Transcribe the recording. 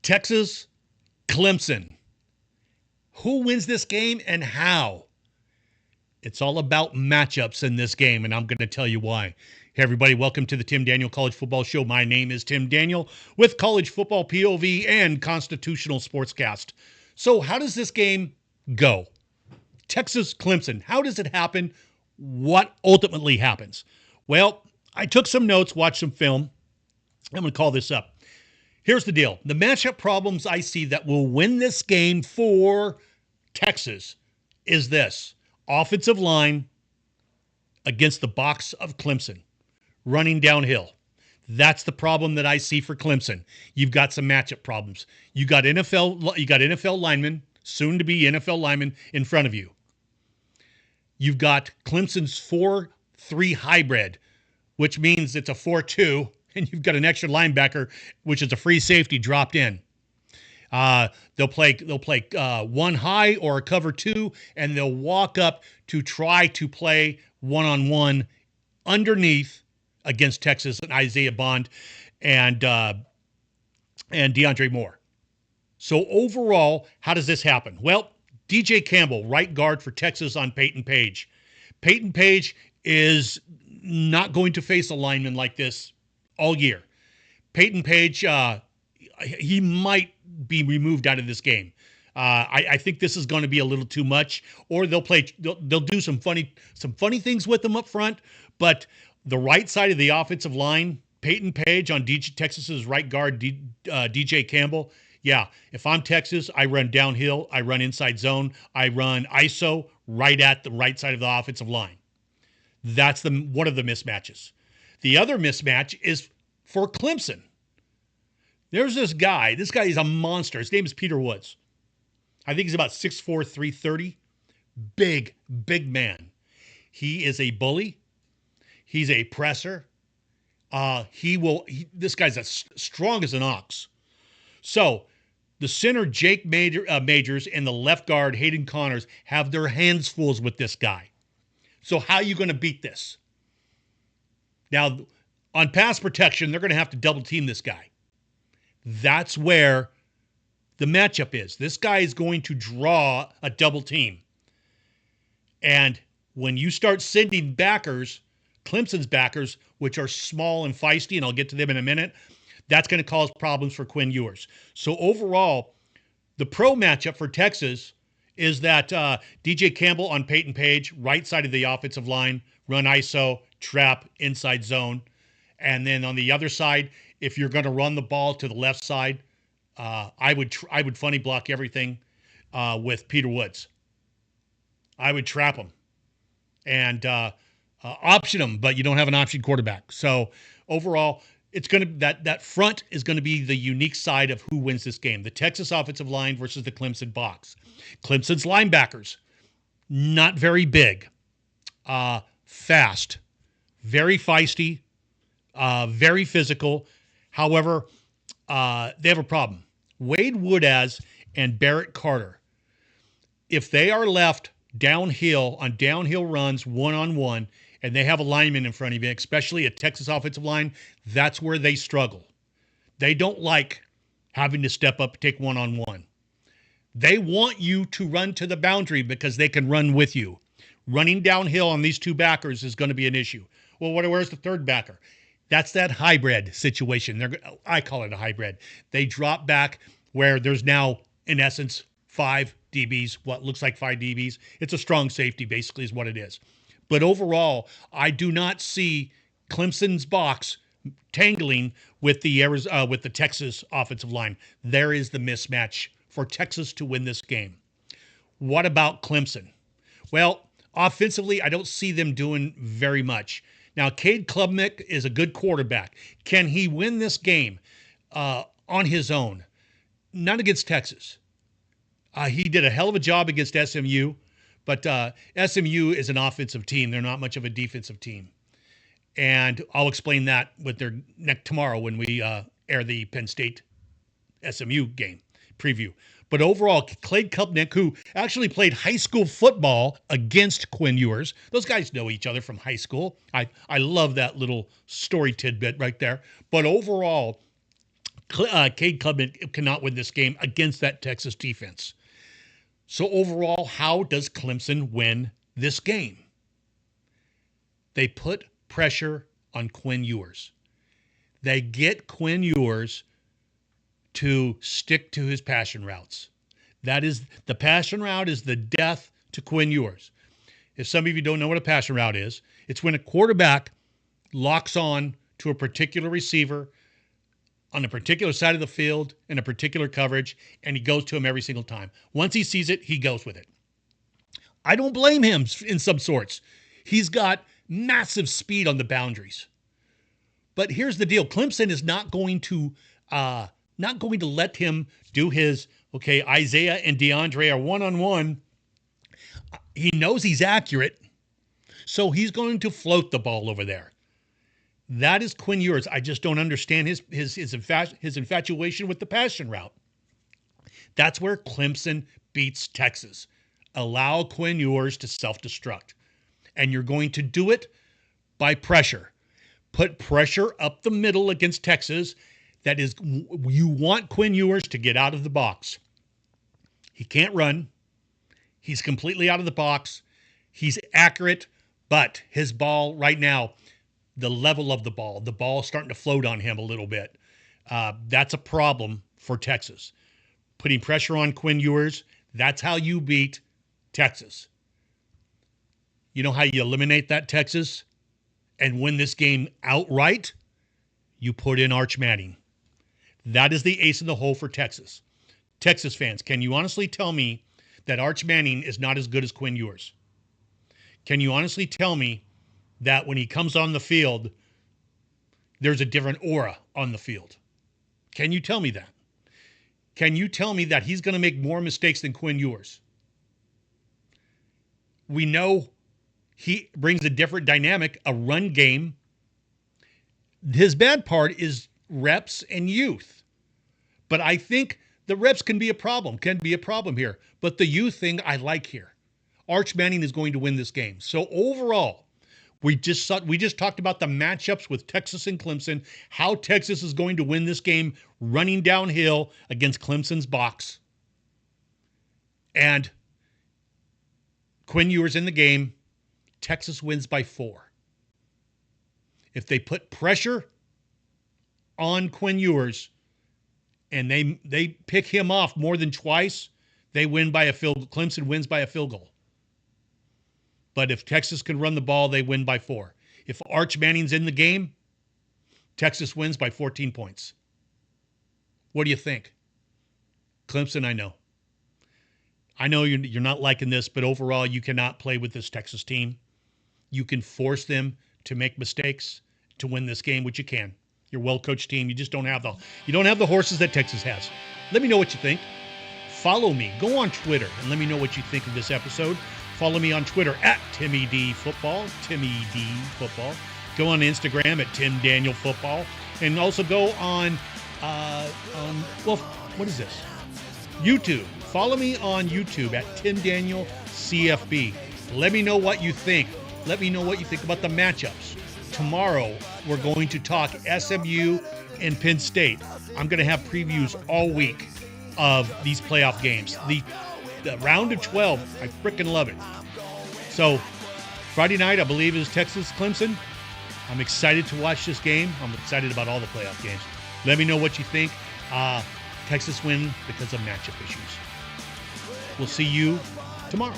Texas, Clemson. Who wins this game and how? It's all about matchups in this game, and I'm going to tell you why. Hey, everybody, welcome to the Tim Daniel College Football Show. My name is Tim Daniel with College Football POV and Constitutional Sportscast. So, how does this game go? Texas, Clemson. How does it happen? What ultimately happens? Well, I took some notes, watched some film. I'm going to call this up. Here's the deal. The matchup problems I see that will win this game for Texas is this. Offensive line against the box of Clemson, running downhill. That's the problem that I see for Clemson. You've got some matchup problems. You got NFL linemen, soon to be NFL linemen in front of you. You've got Clemson's 4-3 hybrid, which means it's a 4-2, and you've got an extra linebacker, which is a free safety dropped in. They'll play one high or a cover two, and they'll walk up to try to play one-on-one underneath against Texas and Isaiah Bond and DeAndre Moore. So overall, how does this happen? Well, DJ Campbell, right guard for Texas on Peyton Page. Peyton Page is not going to face a lineman like this all year. Peyton Page, he might be removed out of this game. I think this is going to be a little too much, or they'll do some funny things with them up front. But the right side of the offensive line, Peyton Page on Texas's right guard, DJ Campbell. Yeah, if I'm Texas, I run downhill, I run inside zone, I run ISO right at the right side of the offensive line. That's one of the mismatches. The other mismatch is for Clemson. There's this guy. This guy is a monster. His name is Peter Woods. I think he's about 6'4", 330. Big man. He is a bully. He's a presser. This guy's as strong as an ox. So the center, Jake Majors, and the left guard, Hayden Connors, have their hands full with this guy. So how are you going to beat this? Now, on pass protection, they're going to have to double team this guy. That's where the matchup is. This guy is going to draw a double team. And when you start sending backers, Clemson's backers, which are small and feisty, and I'll get to them in a minute, that's going to cause problems for Quinn Ewers. So overall, the pro matchup for Texas is that DJ Campbell on Peyton Page, right side of the offensive line, run ISO, trap, inside zone. And then on the other side, if you're going to run the ball to the left side, I would funny block everything with Peter Woods. I would trap him and option him, but you don't have an option quarterback. So overall, it's going to that front is going to be the unique side of who wins this game. The Texas offensive line versus the Clemson box. Clemson's linebackers, not very big, fast, very feisty, very physical. However, they have a problem. Wade Woodaz and Barrett Carter, if they are left downhill on downhill runs one-on-one, and they have a lineman in front of you, especially a Texas offensive line, that's where they struggle. They don't like having to step up, take one-on-one. They want you to run to the boundary because they can run with you. Running downhill on these two backers is going to be an issue. Well, where's the third backer? That's that hybrid situation. I call it a hybrid. They drop back where there's now, in essence, 5 DBs, what looks like 5 DBs. It's a strong safety, basically, is what it is. But overall, I do not see Clemson's box tangling with the Texas offensive line. There is the mismatch for Texas to win this game. What about Clemson? Well, offensively, I don't see them doing very much. Now, Cade Klubnik is a good quarterback. Can he win this game on his own? Not against Texas. He did a hell of a job against SMU, but SMU is an offensive team. They're not much of a defensive team. And I'll explain that with their tomorrow when we air the Penn State SMU game preview. But overall, Cade Klubnik, who actually played high school football against Quinn Ewers. Those guys know each other from high school. I love that little story tidbit right there. But overall, Cade Klubnik cannot win this game against that Texas defense. So overall, how does Clemson win this game? They put pressure on Quinn Ewers. They get Quinn Ewers to stick to his passion routes. That is, the passion route is the death to Quinn Ewers. If some of you don't know what a passion route is, it's when a quarterback locks on to a particular receiver on a particular side of the field in a particular coverage, and he goes to him every single time. Once he sees it, he goes with it. I don't blame him in some sorts. He's got massive speed on the boundaries. But here's the deal. Clemson is not going to let him do his, okay, Isaiah and DeAndre are one-on-one. He knows he's accurate, so he's going to float the ball over there. That is Quinn Ewers. I just don't understand his infatuation with the passion route. That's where Clemson beats Texas. Allow Quinn Ewers to self-destruct. And you're going to do it by pressure. Put pressure up the middle against Texas. That is, you want Quinn Ewers to get out of the box. He can't run. He's completely out of the box. He's accurate, but his ball right now, the level of the ball is starting to float on him a little bit. That's a problem for Texas. Putting pressure on Quinn Ewers, that's how you beat Texas. You know how you eliminate that, Texas, and win this game outright? You put in Arch Manning. That is the ace in the hole for Texas. Texas fans, can you honestly tell me that Arch Manning is not as good as Quinn Ewers? Can you honestly tell me that when he comes on the field, there's a different aura on the field? Can you tell me that? Can you tell me that he's going to make more mistakes than Quinn Ewers? We know he brings a different dynamic, a run game. His bad part is reps and youth. But I think the reps can be a problem here. But the youth thing I like here. Arch Manning is going to win this game. So overall, we just talked about the matchups with Texas and Clemson, how Texas is going to win this game running downhill against Clemson's box. And Quinn Ewers in the game. Texas wins by 4. If they put pressure on Quinn Ewers and they pick him off more than twice, they win by a field goal. Clemson wins by a field goal. But if Texas can run the ball, they win by 4. If Arch Manning's in the game, Texas wins by 14 points. What do you think? Clemson, I know. I know you're not liking this, but overall, you cannot play with this Texas team. You can force them to make mistakes to win this game, which you can. You're a well-coached team. You just don't have the horses that Texas has. Let me know what you think. Follow me. Go on Twitter and let me know what you think of this episode. Follow me on Twitter at TimmyDFootball. TimmyDFootball. Go on Instagram at TimDanielFootball. And also go on what is this? YouTube. Follow me on YouTube at TimDanielCFB. Let me know what you think. Let me know what you think about the matchups. Tomorrow, we're going to talk SMU and Penn State. I'm going to have previews all week of these playoff games. The round of 12, I freaking love it. So, Friday night, I believe, is Texas-Clemson. I'm excited to watch this game. I'm excited about all the playoff games. Let me know what you think. Texas win because of matchup issues. We'll see you tomorrow.